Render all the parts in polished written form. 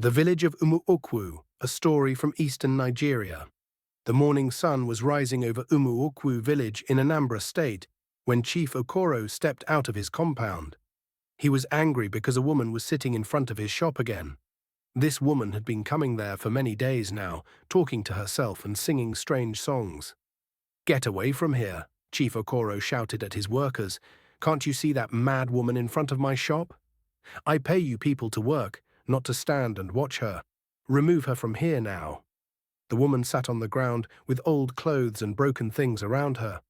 The Village of Umuokwu, a story from eastern Nigeria. The morning sun was rising over Umuokwu village in Anambra State when Chief Okoro stepped out of his compound. He was angry because a woman was sitting in front of his shop again. This woman had been coming there for many days now, talking to herself and singing strange songs. "Get away from here," Chief Okoro shouted at his workers. "Can't you see that mad woman in front of my shop? I pay you people to work, not to stand and watch her. Remove her from here now." The woman sat on the ground with old clothes and broken things around her.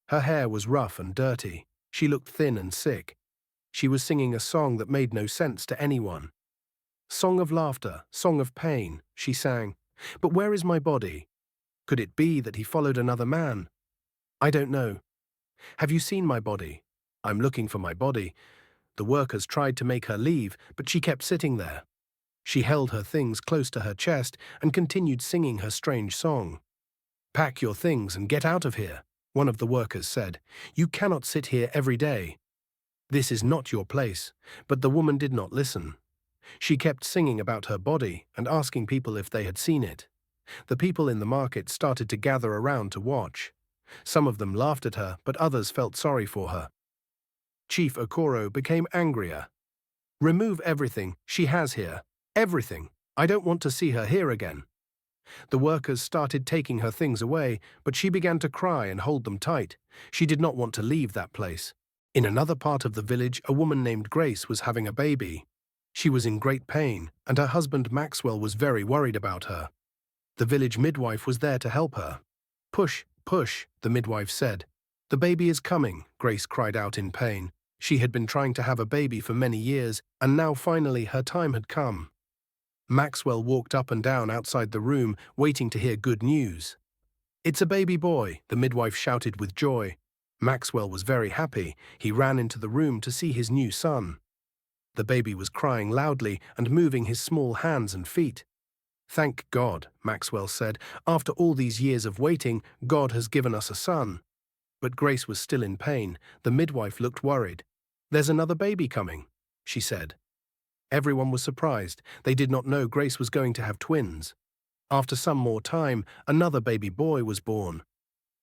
Her hair was rough and dirty. She looked thin and sick. She was singing a song that made no sense to anyone. "Song of laughter, song of pain," she sang. "But where is my body? Could it be that he followed another man? I don't know. Have you seen my body? I'm looking for my body." The workers tried to make her leave, but she kept sitting there. She held her things close to her chest and continued singing her strange song. "Pack your things and get out of here," one of the workers said. "You cannot sit here every day. This is not your place." But the woman did not listen. She kept singing about her body and asking people if they had seen it. The people in the market started to gather around to watch. Some of them laughed at her, but others felt sorry for her. Chief Okoro became angrier. "Remove everything she has here. Everything. I don't want to see her here again." The workers started taking her things away, but she began to cry and hold them tight. She did not want to leave that place. In another part of the village, a woman named Grace was having a baby. She was in great pain, and her husband Maxwell was very worried about her. The village midwife was there to help her. "Push, push," the midwife said. "The baby is coming," Grace cried out in pain. She had been trying to have a baby for many years, and now finally her time had come. Maxwell walked up and down outside the room, waiting to hear good news. "It's a baby boy," the midwife shouted with joy. Maxwell was very happy. He ran into the room to see his new son. The baby was crying loudly and moving his small hands and feet. "Thank God," Maxwell said. "After all these years of waiting, God has given us a son." But Grace was still in pain. The midwife looked worried. "There's another baby coming," she said. Everyone was surprised. They did not know Grace was going to have twins. After some more time, another baby boy was born.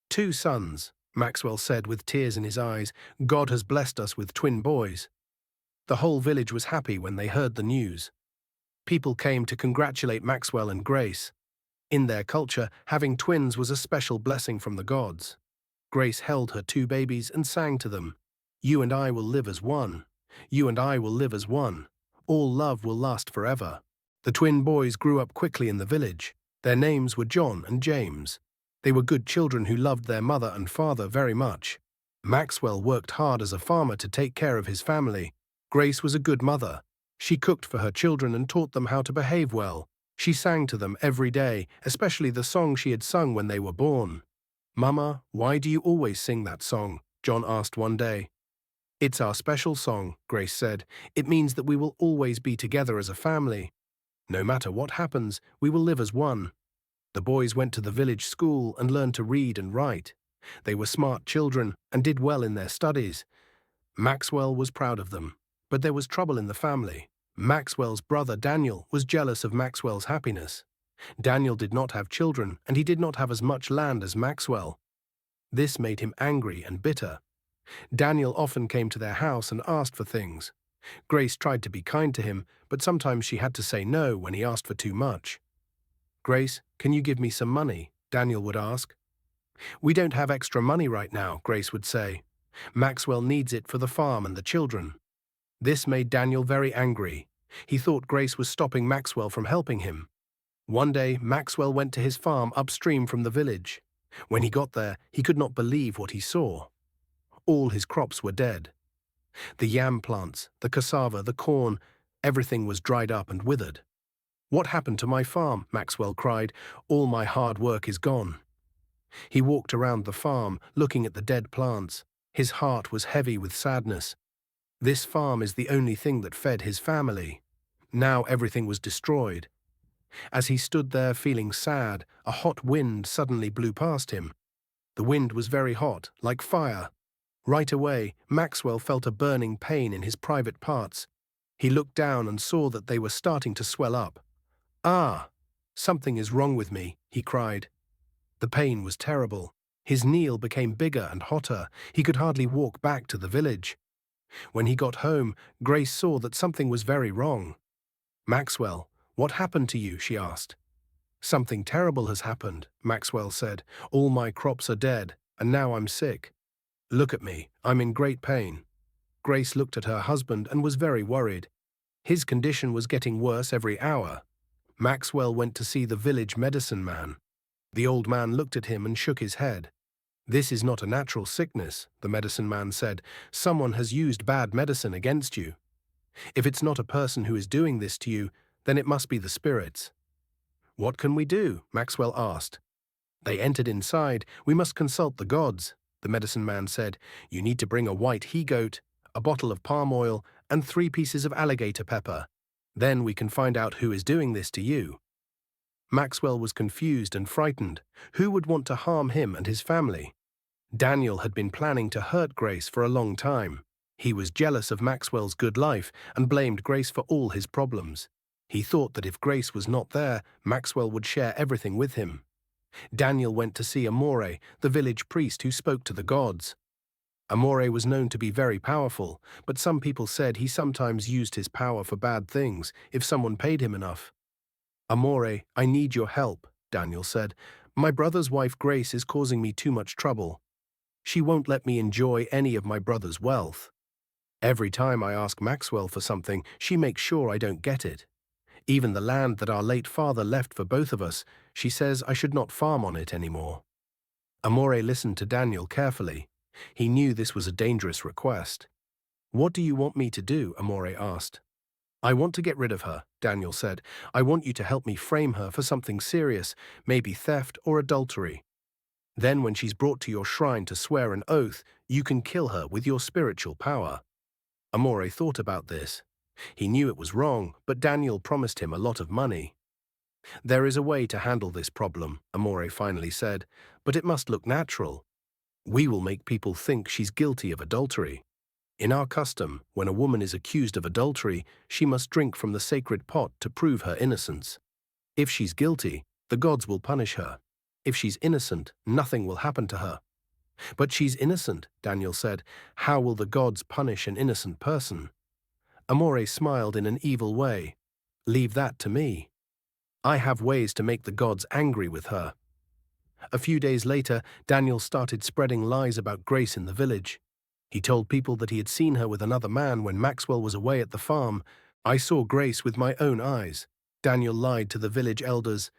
"Two sons," Maxwell said with tears in his eyes. "God has blessed us with twin boys." The whole village was happy when they heard the news. People came to congratulate Maxwell and Grace. In their culture, having twins was a special blessing from the gods. Grace held her two babies and sang to them. "You and I will live as one. You and I will live as one. All love will last forever." The twin boys grew up quickly in the village. Their names were John and James. They were good children who loved their mother and father very much. Maxwell worked hard as a farmer to take care of his family. Grace was a good mother. She cooked for her children and taught them how to behave well. She sang to them every day, especially the song she had sung when they were born. "Mama, why do you always sing that song?" John asked one day. "It's our special song," Grace said. "It means that we will always be together as a family. No matter what happens, we will live as one." The boys went to the village school and learned to read and write. They were smart children and did well in their studies. Maxwell was proud of them. But there was trouble in the family. Maxwell's brother Daniel was jealous of Maxwell's happiness. Daniel did not have children, and he did not have as much land as Maxwell. This made him angry and bitter. Daniel often came to their house and asked for things. Grace tried to be kind to him, but sometimes she had to say no when he asked for too much. "Grace, can you give me some money?" Daniel would ask. "We don't have extra money right now," Grace would say. "Maxwell needs it for the farm and the children." This made Daniel very angry. He thought Grace was stopping Maxwell from helping him. One day, Maxwell went to his farm upstream from the village. When he got there, he could not believe what he saw. All his crops were dead. The yam plants, the cassava, the corn, everything was dried up and withered. "What happened to my farm?" Maxwell cried. "All my hard work is gone." He walked around the farm, looking at the dead plants. His heart was heavy with sadness. This farm is the only thing that fed his family. Now everything was destroyed. As he stood there feeling sad, a hot wind suddenly blew past him. The wind was very hot, like fire. Right away, Maxwell felt a burning pain in his private parts. He looked down and saw that they were starting to swell up. Ah! Something is wrong with me, he cried. The pain was terrible. His knee became bigger and hotter. He could hardly walk back to the village. When he got home, Grace saw that something was very wrong. Maxwell, what happened to you? She asked. Something terrible has happened, Maxwell said. All my crops are dead, and now I'm sick. Look at me, I'm in great pain. Grace looked at her husband and was very worried. His condition was getting worse every hour. Maxwell went to see the village medicine man. The old man looked at him and shook his head. This is not a natural sickness, the medicine man said. Someone has used bad medicine against you. If it's not a person who is doing this to you, then it must be the spirits. What can we do? Maxwell asked. They entered inside. We must consult the gods, the medicine man said. You need to bring a white he-goat, a bottle of palm oil, and 3 pieces of alligator pepper. Then we can find out who is doing this to you. Maxwell was confused and frightened. Who would want to harm him and his family? Daniel had been planning to hurt Grace for a long time. He was jealous of Maxwell's good life and blamed Grace for all his problems. He thought that if Grace was not there, Maxwell would share everything with him. Daniel went to see Amore, the village priest who spoke to the gods. Amore was known to be very powerful, but some people said he sometimes used his power for bad things if someone paid him enough. Amore, I need your help, Daniel said. My brother's wife Grace is causing me too much trouble. She won't let me enjoy any of my brother's wealth. Every time I ask Maxwell for something, she makes sure I don't get it. Even the land that our late father left for both of us, she says I should not farm on it anymore. Amore listened to Daniel carefully. He knew this was a dangerous request. What do you want me to do? Amore asked. I want to get rid of her, Daniel said. I want you to help me frame her for something serious, maybe theft or adultery. Then when she's brought to your shrine to swear an oath, you can kill her with your spiritual power. Amore thought about this. He knew it was wrong, but Daniel promised him a lot of money. There is a way to handle this problem, Amore finally said, but it must look natural. We will make people think she's guilty of adultery. In our custom, when a woman is accused of adultery, she must drink from the sacred pot to prove her innocence. If she's guilty, the gods will punish her. If she's innocent, nothing will happen to her. But she's innocent, Daniel said. How will the gods punish an innocent person? Amore smiled in an evil way. Leave that to me. I have ways to make the gods angry with her. A few days later, Daniel started spreading lies about Grace in the village. He told people that he had seen her with another man when Maxwell was away at the farm. I saw Grace with my own eyes. Daniel lied to the village elders.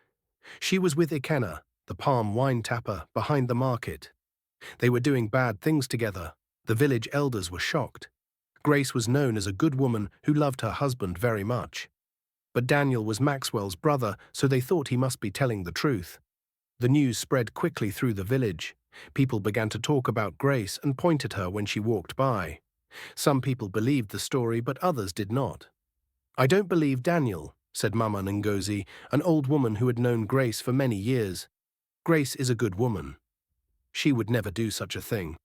She was with Ikenna, the palm wine tapper, behind the market. They were doing bad things together. The village elders were shocked. Grace was known as a good woman who loved her husband very much. But Daniel was Maxwell's brother, so they thought he must be telling the truth. The news spread quickly through the village. People began to talk about Grace and point at her when she walked by. Some people believed the story, but others did not. I don't believe Daniel, said Mama Ngozi, an old woman who had known Grace for many years. Grace is a good woman. She would never do such a thing.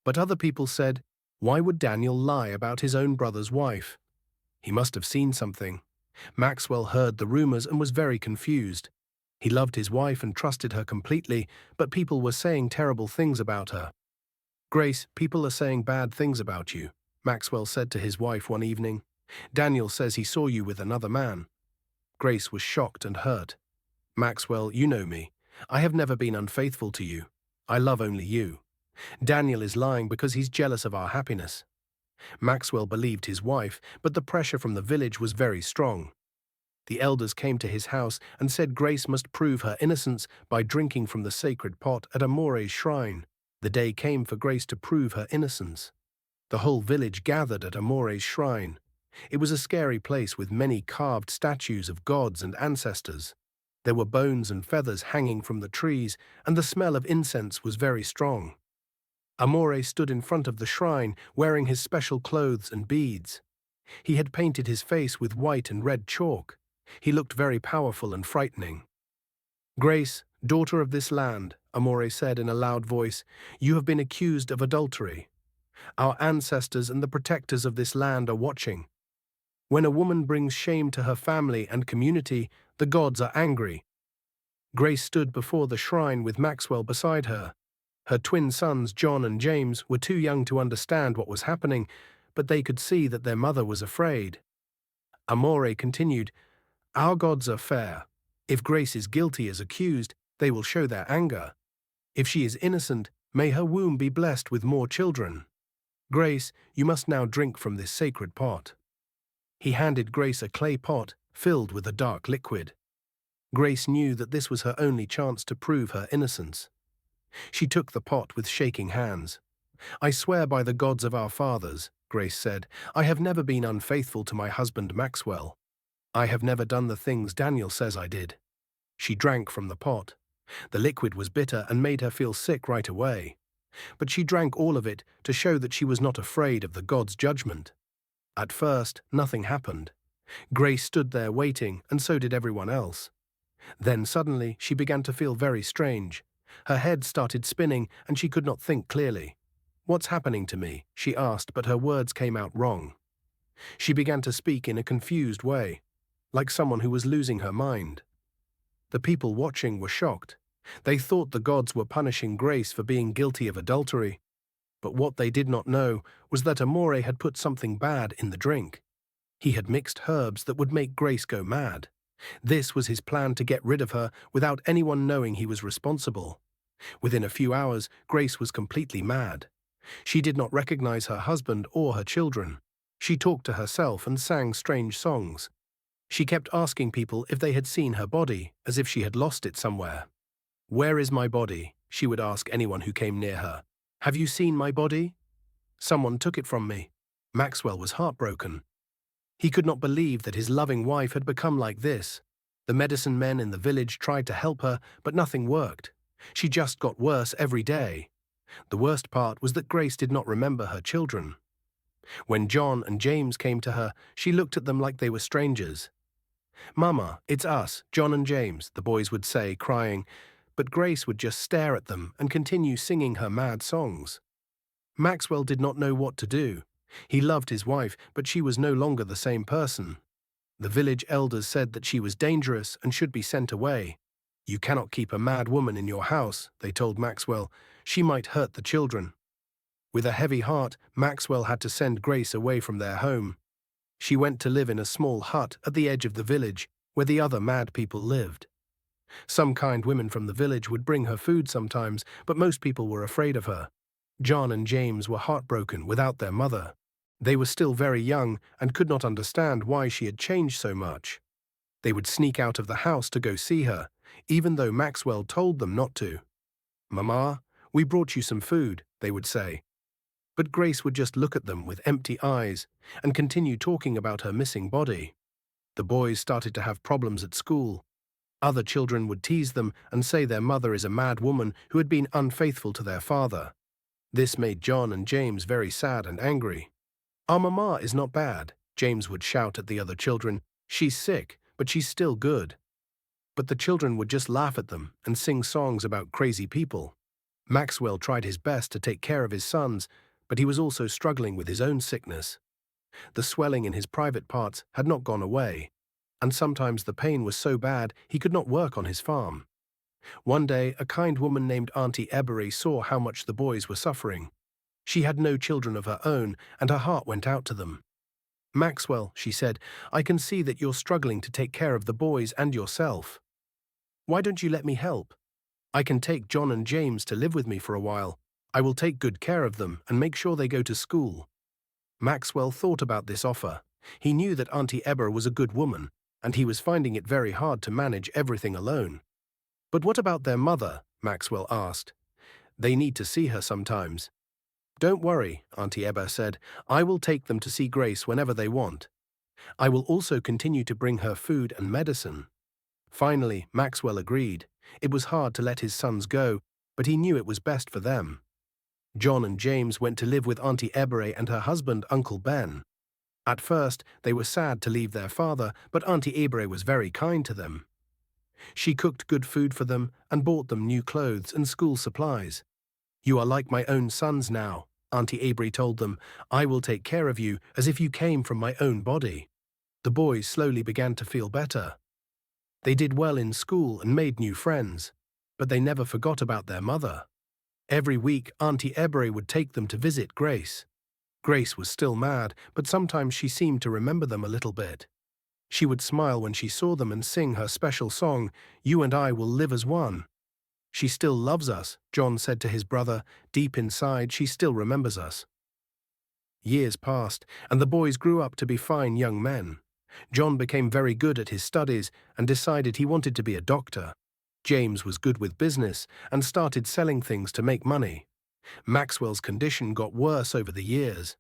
But other people said, why would Daniel lie about his own brother's wife? He must have seen something. Maxwell heard the rumors and was very confused. He loved his wife and trusted her completely, but people were saying terrible things about her. Grace, people are saying bad things about you, Maxwell said to his wife one evening. Daniel says he saw you with another man. Grace was shocked and hurt. Maxwell, you know me. I have never been unfaithful to you. I love only you. Daniel is lying because he's jealous of our happiness. Maxwell believed his wife, but the pressure from the village was very strong. The elders came to his house and said Grace must prove her innocence by drinking from the sacred pot at Amore's shrine. The day came for Grace to prove her innocence. The whole village gathered at Amore's shrine. It was a scary place with many carved statues of gods and ancestors. There were bones and feathers hanging from the trees, and the smell of incense was very strong. Amore stood in front of the shrine, wearing his special clothes and beads. He had painted his face with white and red chalk. He looked very powerful and frightening. Grace, daughter of this land, Amore said in a loud voice, you have been accused of adultery. Our ancestors and the protectors of this land are watching. When a woman brings shame to her family and community, the gods are angry. Grace stood before the shrine with Maxwell beside her. Her twin sons, John and James, were too young to understand what was happening, but they could see that their mother was afraid. Amore continued, "Our gods are fair. If Grace is guilty as accused, they will show their anger. If she is innocent, may her womb be blessed with more children. Grace, you must now drink from this sacred pot." He handed Grace a clay pot filled with a dark liquid. Grace knew that this was her only chance to prove her innocence. She took the pot with shaking hands. "I swear by the gods of our fathers," Grace said, "I have never been unfaithful to my husband Maxwell. I have never done the things Daniel says I did." She drank from the pot. The liquid was bitter and made her feel sick right away. But she drank all of it to show that she was not afraid of the gods' judgment. At first, nothing happened. Grace stood there waiting, and so did everyone else. Then suddenly, she began to feel very strange. Her head started spinning, and she could not think clearly. "What's happening to me?" she asked, but her words came out wrong. She began to speak in a confused way, like someone who was losing her mind. The people watching were shocked. They thought the gods were punishing Grace for being guilty of adultery. But what they did not know was that Amore had put something bad in the drink. He had mixed herbs that would make Grace go mad. This was his plan to get rid of her without anyone knowing he was responsible. Within a few hours, Grace was completely mad. She did not recognize her husband or her children. She talked to herself and sang strange songs. She kept asking people if they had seen her body, as if she had lost it somewhere. "Where is my body?" she would ask anyone who came near her. "Have you seen my body? Someone took it from me." Maxwell was heartbroken. He could not believe that his loving wife had become like this. The medicine men in the village tried to help her, but nothing worked. She just got worse every day. The worst part was that Grace did not remember her children. When John and James came to her, she looked at them like they were strangers. "Mama, it's us, John and James," the boys would say, crying, but Grace would just stare at them and continue singing her mad songs. Maxwell did not know what to do. He loved his wife, but she was no longer the same person. The village elders said that she was dangerous and should be sent away. "You cannot keep a mad woman in your house," they told Maxwell. "She might hurt the children." With a heavy heart, Maxwell had to send Grace away from their home. She went to live in a small hut at the edge of the village, where the other mad people lived. Some kind women from the village would bring her food sometimes, but most people were afraid of her. John and James were heartbroken without their mother. They were still very young and could not understand why she had changed so much. They would sneak out of the house to go see her, even though Maxwell told them not to. "Mama, we brought you some food," they would say. But Grace would just look at them with empty eyes and continue talking about her missing body. The boys started to have problems at school. Other children would tease them and say their mother is a mad woman who had been unfaithful to their father. This made John and James very sad and angry. "Our mama is not bad," James would shout at the other children. "She's sick, but she's still good." But the children would just laugh at them and sing songs about crazy people. Maxwell tried his best to take care of his sons, but he was also struggling with his own sickness. The swelling in his private parts had not gone away, and sometimes the pain was so bad he could not work on his farm. One day, a kind woman named Auntie Ebery saw how much the boys were suffering. She had no children of her own, and her heart went out to them. "Maxwell," she said, "I can see that you're struggling to take care of the boys and yourself. Why don't you let me help? I can take John and James to live with me for a while. I will take good care of them and make sure they go to school." Maxwell thought about this offer. He knew that Auntie Eber was a good woman, and he was finding it very hard to manage everything alone. "But what about their mother?" Maxwell asked. "They need to see her sometimes." "Don't worry," Auntie Eber said. "I will take them to see Grace whenever they want. I will also continue to bring her food and medicine." Finally, Maxwell agreed. It was hard to let his sons go, but he knew it was best for them. John and James went to live with Auntie Ebery and her husband, Uncle Ben. At first, they were sad to leave their father, but Auntie Ebery was very kind to them. She cooked good food for them and bought them new clothes and school supplies. "You are like my own sons now," Auntie Ebery told them. "I will take care of you as if you came from my own body." The boys slowly began to feel better. They did well in school and made new friends, but they never forgot about their mother. Every week, Auntie Ebre would take them to visit Grace. Grace was still mad, but sometimes she seemed to remember them a little bit. She would smile when she saw them and sing her special song, "You and I will live as one." "She still loves us," John said to his brother. "Deep inside, she still remembers us." Years passed, and the boys grew up to be fine young men. John became very good at his studies and decided he wanted to be a doctor. James was good with business and started selling things to make money. Maxwell's condition got worse over the years.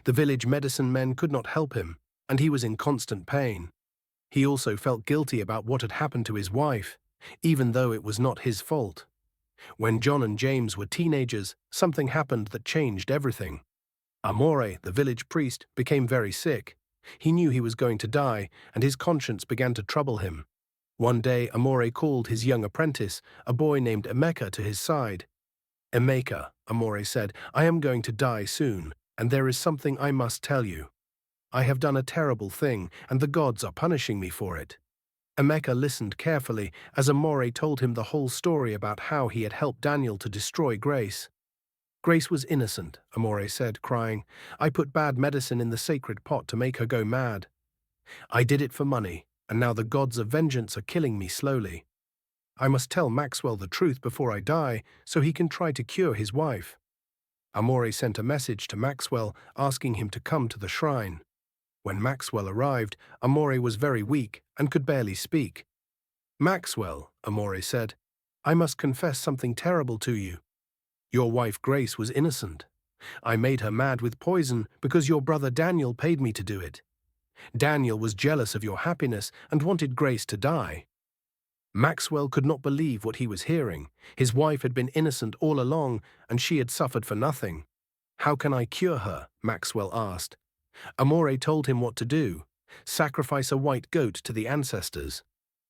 The village medicine men could not help him, and he was in constant pain. He also felt guilty about what had happened to his wife, even though it was not his fault. When John and James were teenagers, something happened that changed everything. Amore, the village priest, became very sick. He knew he was going to die, and his conscience began to trouble him. One day, Amore called his young apprentice, a boy named Emeka, to his side. "Emeka," Amore said, "I am going to die soon, and there is something I must tell you. I have done a terrible thing, and the gods are punishing me for it." Emeka listened carefully as Amore told him the whole story about how he had helped Daniel to destroy Grace. "Grace was innocent," Amore said, crying. "I put bad medicine in the sacred pot to make her go mad. I did it for money, and now the gods of vengeance are killing me slowly. I must tell Maxwell the truth before I die so he can try to cure his wife." Amore sent a message to Maxwell asking him to come to the shrine. When Maxwell arrived, Amore was very weak and could barely speak. "Maxwell," Amore said, "I must confess something terrible to you. Your wife Grace was innocent. I made her mad with poison because your brother Daniel paid me to do it. Daniel was jealous of your happiness and wanted Grace to die." Maxwell could not believe what he was hearing. His wife had been innocent all along, and she had suffered for nothing. "How can I cure her?" Maxwell asked. Amore told him what to do. Sacrifice a white goat to the ancestors.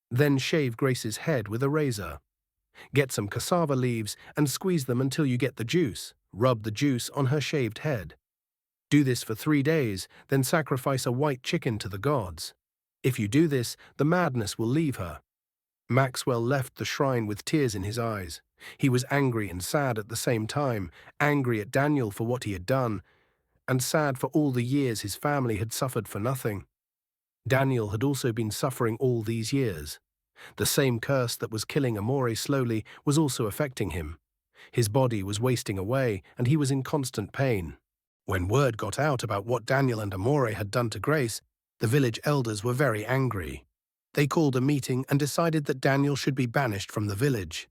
Then shave Grace's head with a razor. Get some cassava leaves and squeeze them until you get the juice. Rub the juice on her shaved head. Do this for 3 days, then sacrifice a white chicken to the gods. If you do this, the madness will leave her. Maxwell left the shrine with tears in his eyes. He was angry and sad at the same time, angry at Daniel for what he had done, and sad for all the years his family had suffered for nothing. Daniel had also been suffering all these years. The same curse that was killing Amore slowly was also affecting him. His body was wasting away, and he was in constant pain. When word got out about what Daniel and Amore had done to Grace, the village elders were very angry. They called a meeting and decided that Daniel should be banished from the village.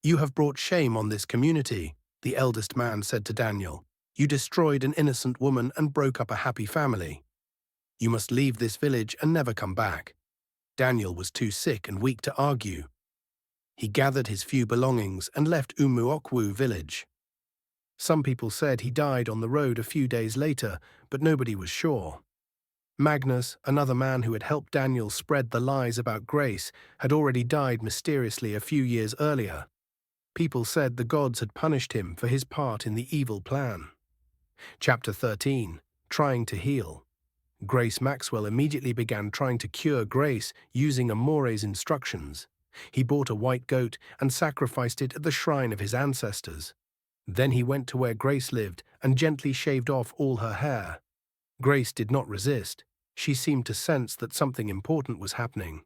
"You have brought shame on this community," the eldest man said to Daniel. "You destroyed an innocent woman and broke up a happy family. You must leave this village and never come back." Daniel was too sick and weak to argue. He gathered his few belongings and left Umuokwu village. Some people said he died on the road a few days later, but nobody was sure. Magnus, another man who had helped Daniel spread the lies about Grace, had already died mysteriously a few years earlier. People said the gods had punished him for his part in the evil plan. Chapter 13. Trying to Heal. Grace Maxwell immediately began trying to cure Grace using Amore's instructions. He bought a white goat and sacrificed it at the shrine of his ancestors. Then he went to where Grace lived and gently shaved off all her hair. Grace did not resist. She seemed to sense that something important was happening.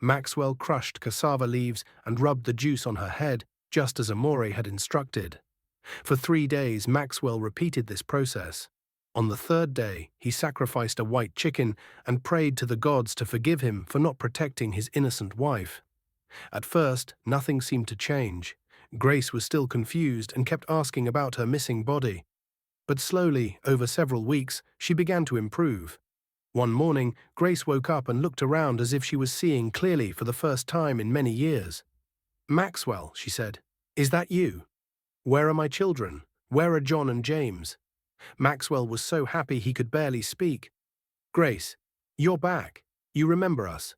Maxwell crushed cassava leaves and rubbed the juice on her head, just as Amore had instructed. For 3 days, Maxwell repeated this process. On the 3rd day, he sacrificed a white chicken and prayed to the gods to forgive him for not protecting his innocent wife. At first, nothing seemed to change. Grace was still confused and kept asking about her missing body. But slowly, over several weeks, she began to improve. One morning, Grace woke up and looked around as if she was seeing clearly for the first time in many years. "Maxwell," she said, "is that you? Where are my children? Where are John and James?" Maxwell was so happy he could barely speak. "Grace, you're back. You remember us."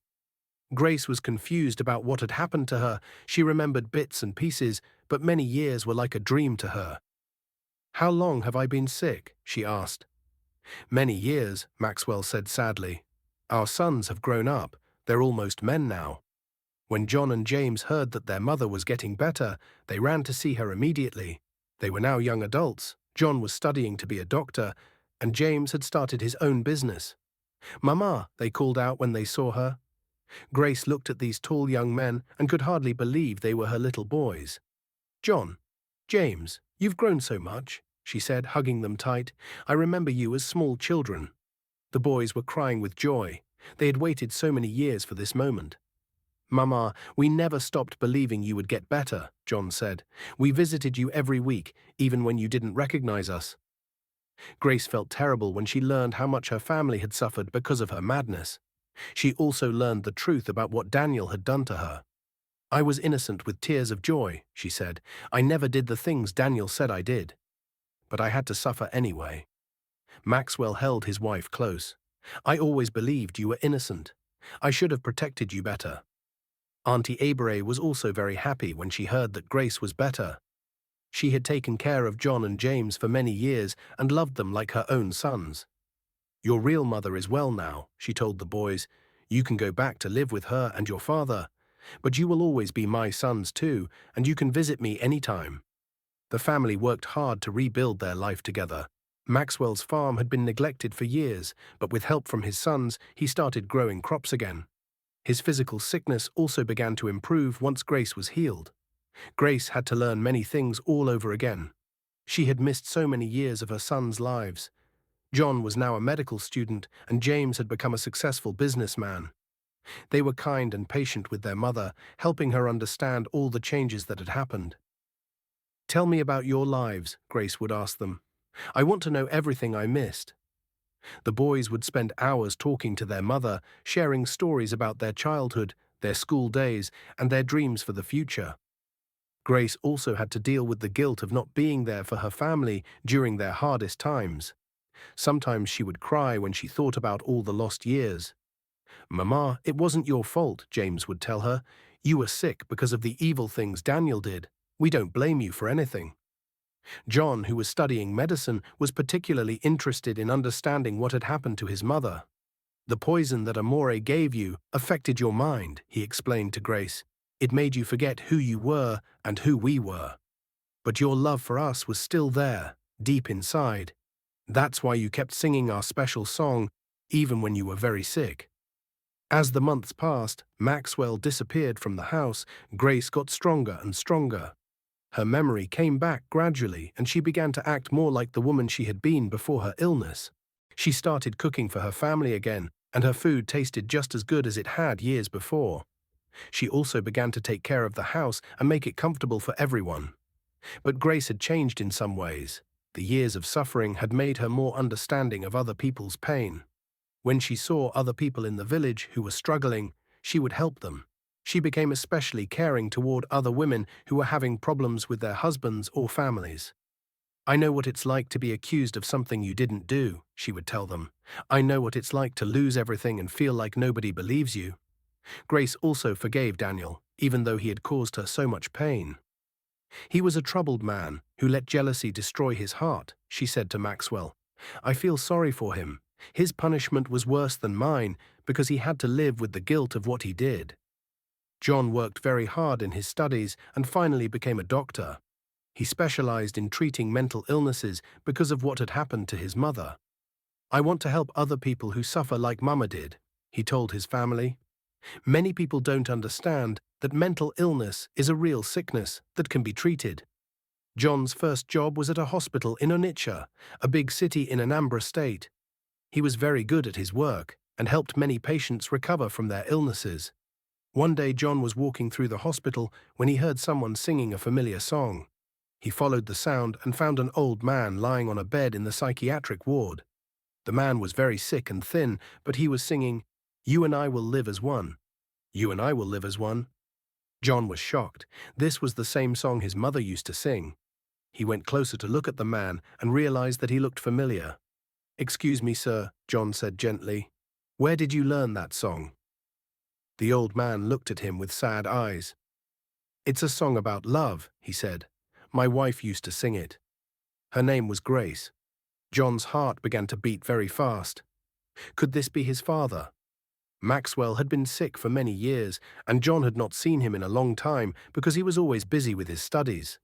Grace was confused about what had happened to her. She remembered bits and pieces, but many years were like a dream to her. "How long have I been sick?" she asked. "Many years," Maxwell said sadly. Our sons have grown up. They're almost men now. When John and James heard that their mother was getting better, they ran to see her immediately. They were now young adults. John was studying to be a doctor, and James had started his own business. "Mama," they called out when they saw her. Grace looked at these tall young men and could hardly believe they were her little boys. "John, James, you've grown so much," she said, hugging them tight. "I remember you as small children." The boys were crying with joy. They had waited so many years for this moment. "Mama, we never stopped believing you would get better," John said. "We visited you every week, even when you didn't recognize us." Grace felt terrible when she learned how much her family had suffered because of her madness. She also learned the truth about what Daniel had done to her. "I was innocent with tears of joy," she said. "I never did the things Daniel said I did. But I had to suffer anyway." Maxwell held his wife close. "I always believed you were innocent. I should have protected you better." Auntie Abere was also very happy when she heard that Grace was better. She had taken care of John and James for many years and loved them like her own sons. "Your real mother is well now," she told the boys. "You can go back to live with her and your father. But you will always be my sons too, and you can visit me anytime." The family worked hard to rebuild their life together. Maxwell's farm had been neglected for years, but with help from his sons, he started growing crops again. His physical sickness also began to improve once Grace was healed. Grace had to learn many things all over again. She had missed so many years of her sons' lives. John was now a medical student, and James had become a successful businessman. They were kind and patient with their mother, helping her understand all the changes that had happened. "Tell me about your lives," Grace would ask them. "I want to know everything I missed." The boys would spend hours talking to their mother, sharing stories about their childhood, their school days, and their dreams for the future. Grace also had to deal with the guilt of not being there for her family during their hardest times. Sometimes she would cry when she thought about all the lost years. "Mama, it wasn't your fault," James would tell her. "You were sick because of the evil things Daniel did. We don't blame you for anything." John, who was studying medicine, was particularly interested in understanding what had happened to his mother. "The poison that Amore gave you affected your mind," he explained to Grace. "It made you forget who you were and who we were. But your love for us was still there, deep inside. That's why you kept singing our special song, even when you were very sick." As the months passed, Maxwell disappeared from the house. Grace got stronger and stronger. Her memory came back gradually, and she began to act more like the woman she had been before her illness. She started cooking for her family again, and her food tasted just as good as it had years before. She also began to take care of the house and make it comfortable for everyone. But Grace had changed in some ways. The years of suffering had made her more understanding of other people's pain. When she saw other people in the village who were struggling, she would help them. She became especially caring toward other women who were having problems with their husbands or families. "I know what it's like to be accused of something you didn't do," she would tell them. "I know what it's like to lose everything and feel like nobody believes you." Grace also forgave Daniel, even though he had caused her so much pain. "He was a troubled man who let jealousy destroy his heart," she said to Maxwell. "I feel sorry for him. His punishment was worse than mine because he had to live with the guilt of what he did." John worked very hard in his studies and finally became a doctor. He specialized in treating mental illnesses because of what had happened to his mother. "I want to help other people who suffer like Mama did," he told his family. "Many people don't understand that mental illness is a real sickness that can be treated." John's first job was at a hospital in Onitsha, a big city in Anambra State. He was very good at his work and helped many patients recover from their illnesses. One day John was walking through the hospital when he heard someone singing a familiar song. He followed the sound and found an old man lying on a bed in the psychiatric ward. The man was very sick and thin, but he was singing, "You and I will live as one. You and I will live as one." John was shocked. This was the same song his mother used to sing. He went closer to look at the man and realized that he looked familiar. "Excuse me, sir," John said gently. "Where did you learn that song?" The old man looked at him with sad eyes. "It's a song about love," he said. "My wife used to sing it. Her name was Grace." John's heart began to beat very fast. Could this be his father? Maxwell had been sick for many years, and John had not seen him in a long time because he was always busy with his studies.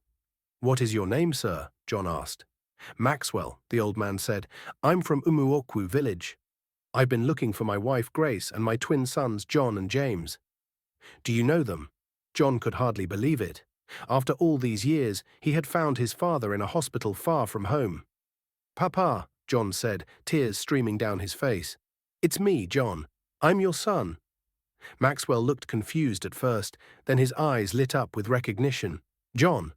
"What is your name, sir?" John asked. "Maxwell," the old man said. "I'm from Umuokwu village. I've been looking for my wife Grace and my twin sons John and James." "Do you know them?" John could hardly believe it. After all these years, he had found his father in a hospital far from home. "Papa," John said, tears streaming down his face. "It's me, John. I'm your son." Maxwell looked confused at first, then his eyes lit up with recognition. "John?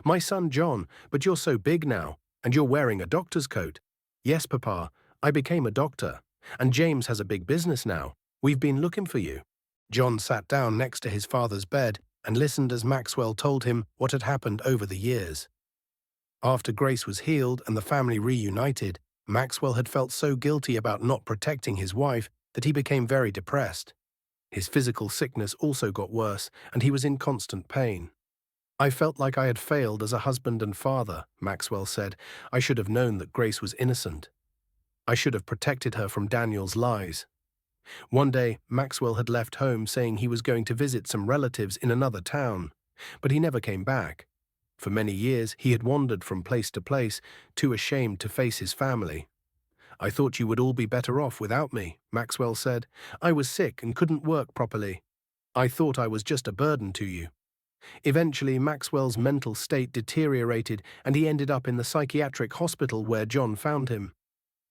My son John, but you're so big now, and you're wearing a doctor's coat." "Yes, Papa, I became a doctor, and James has a big business now. We've been looking for you." John sat down next to his father's bed and listened as Maxwell told him what had happened over the years. After Grace was healed and the family reunited, Maxwell had felt so guilty about not protecting his wife that he became very depressed. His physical sickness also got worse, and he was in constant pain. "I felt like I had failed as a husband and father," Maxwell said. "I should have known that Grace was innocent. I should have protected her from Daniel's lies." One day, Maxwell had left home saying he was going to visit some relatives in another town, but he never came back. For many years, he had wandered from place to place, too ashamed to face his family. "I thought you would all be better off without me," Maxwell said. "I was sick and couldn't work properly. I thought I was just a burden to you." Eventually, Maxwell's mental state deteriorated and he ended up in the psychiatric hospital where John found him.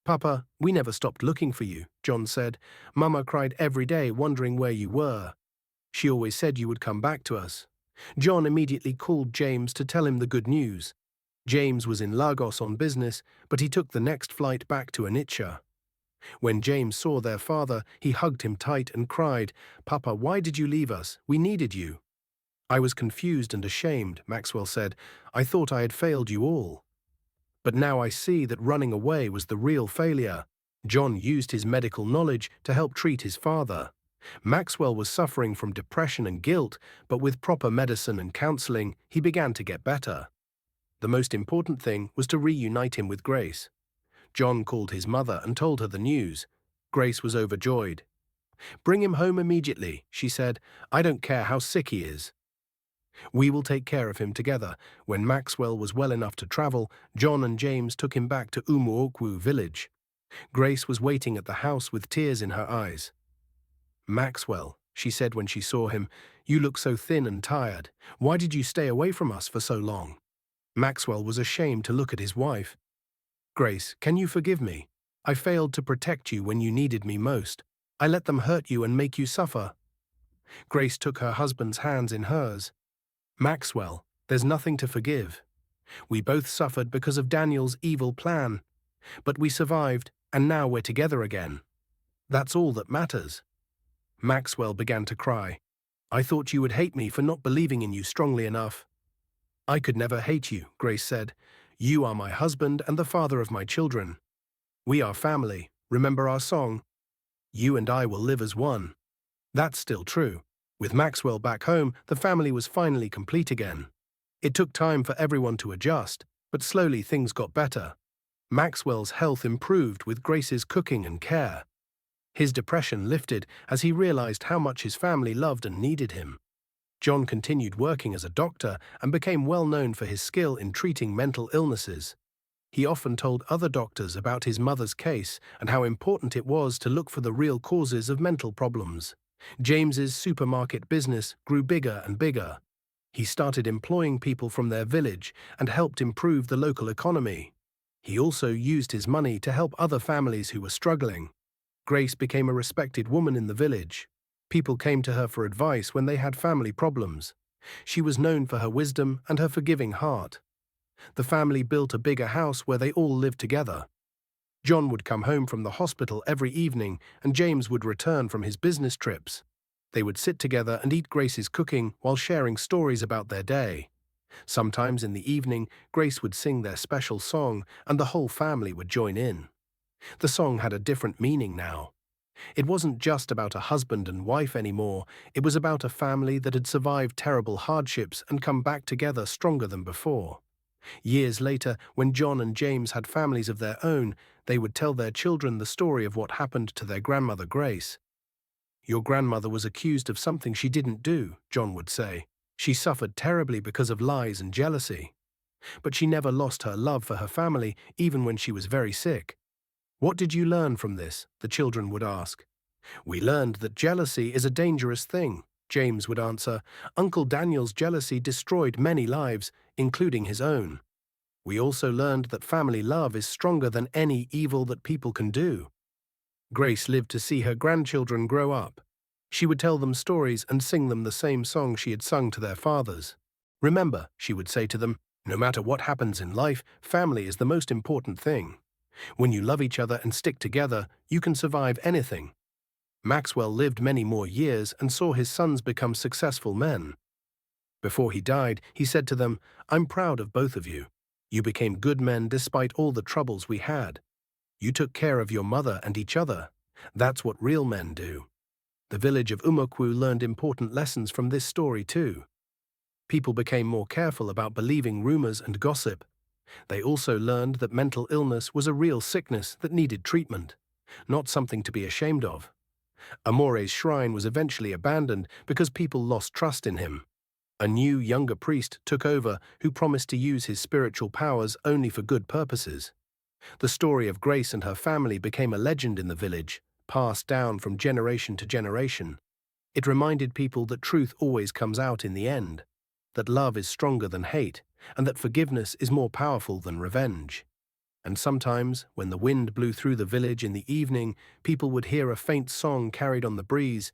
"Papa, we never stopped looking for you," John said. "Mama cried every day wondering where you were. She always said you would come back to us." John immediately called James to tell him the good news. James was in Lagos on business, but he took the next flight back to Onitsha. When James saw their father, he hugged him tight and cried, "Papa, why did you leave us? We needed you." "I was confused and ashamed," Maxwell said. "I thought I had failed you all. But now I see that running away was the real failure." John used his medical knowledge to help treat his father. Maxwell was suffering from depression and guilt, but with proper medicine and counseling, he began to get better. The most important thing was to reunite him with Grace. John called his mother and told her the news. Grace was overjoyed. "Bring him home immediately," she said. "I don't care how sick he is. We will take care of him together." When Maxwell was well enough to travel, John and James took him back to Umuokwu village. Grace was waiting at the house with tears in her eyes. "Maxwell," she said when she saw him, "you look so thin and tired. Why did you stay away from us for so long?" Maxwell was ashamed to look at his wife. "Grace, can you forgive me? I failed to protect you when you needed me most. I let them hurt you and make you suffer." Grace took her husband's hands in hers. "Maxwell, there's nothing to forgive. We both suffered because of Daniel's evil plan. But we survived, and now we're together again. That's all that matters." Maxwell began to cry. "I thought you would hate me for not believing in you strongly enough." "I could never hate you," Grace said. "You are my husband and the father of my children. We are family. Remember our song? You and I will live as one." That's still true. With Maxwell back home, the family was finally complete again. It took time for everyone to adjust, but slowly things got better. Maxwell's health improved with Grace's cooking and care. His depression lifted as he realized how much his family loved and needed him. John continued working as a doctor and became well known for his skill in treating mental illnesses. He often told other doctors about his mother's case and how important it was to look for the real causes of mental problems. James's supermarket business grew bigger and bigger. He started employing people from their village and helped improve the local economy. He also used his money to help other families who were struggling. Grace became a respected woman in the village. People came to her for advice when they had family problems. She was known for her wisdom and her forgiving heart. The family built a bigger house where they all lived together. John would come home from the hospital every evening, and James would return from his business trips. They would sit together and eat Grace's cooking while sharing stories about their day. Sometimes in the evening, Grace would sing their special song, and the whole family would join in. The song had a different meaning now. It wasn't just about a husband and wife anymore, it was about a family that had survived terrible hardships and come back together stronger than before. Years later, when John and James had families of their own, they would tell their children the story of what happened to their grandmother Grace. Your grandmother was accused of something she didn't do, John would say. She suffered terribly because of lies and jealousy. But she never lost her love for her family, even when she was very sick. What did you learn from this? The children would ask. We learned that jealousy is a dangerous thing, James would answer. Uncle Daniel's jealousy destroyed many lives, including his own. We also learned that family love is stronger than any evil that people can do. Grace lived to see her grandchildren grow up. She would tell them stories and sing them the same song she had sung to their fathers. Remember, she would say to them, no matter what happens in life, family is the most important thing. When you love each other and stick together, you can survive anything. Maxwell lived many more years and saw his sons become successful men. Before he died, he said to them, I'm proud of both of you. You became good men despite all the troubles we had. You took care of your mother and each other. That's what real men do. The village of Umuokwu learned important lessons from this story too. People became more careful about believing rumors and gossip. They also learned that mental illness was a real sickness that needed treatment, not something to be ashamed of. Amore's shrine was eventually abandoned because people lost trust in him. A new, younger priest took over who promised to use his spiritual powers only for good purposes. The story of Grace and her family became a legend in the village, passed down from generation to generation. It reminded people that truth always comes out in the end, that love is stronger than hate, and that forgiveness is more powerful than revenge. And sometimes, when the wind blew through the village in the evening, people would hear a faint song carried on the breeze.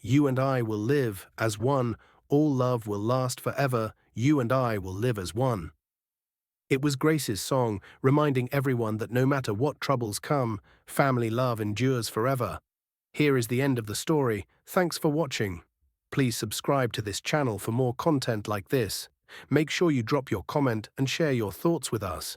You and I will live as one, all love will last forever, you and I will live as one. It was Grace's song, reminding everyone that no matter what troubles come, family love endures forever. Here is the end of the story. Thanks for watching. Please subscribe to this channel for more content like this. Make sure you drop your comment and share your thoughts with us.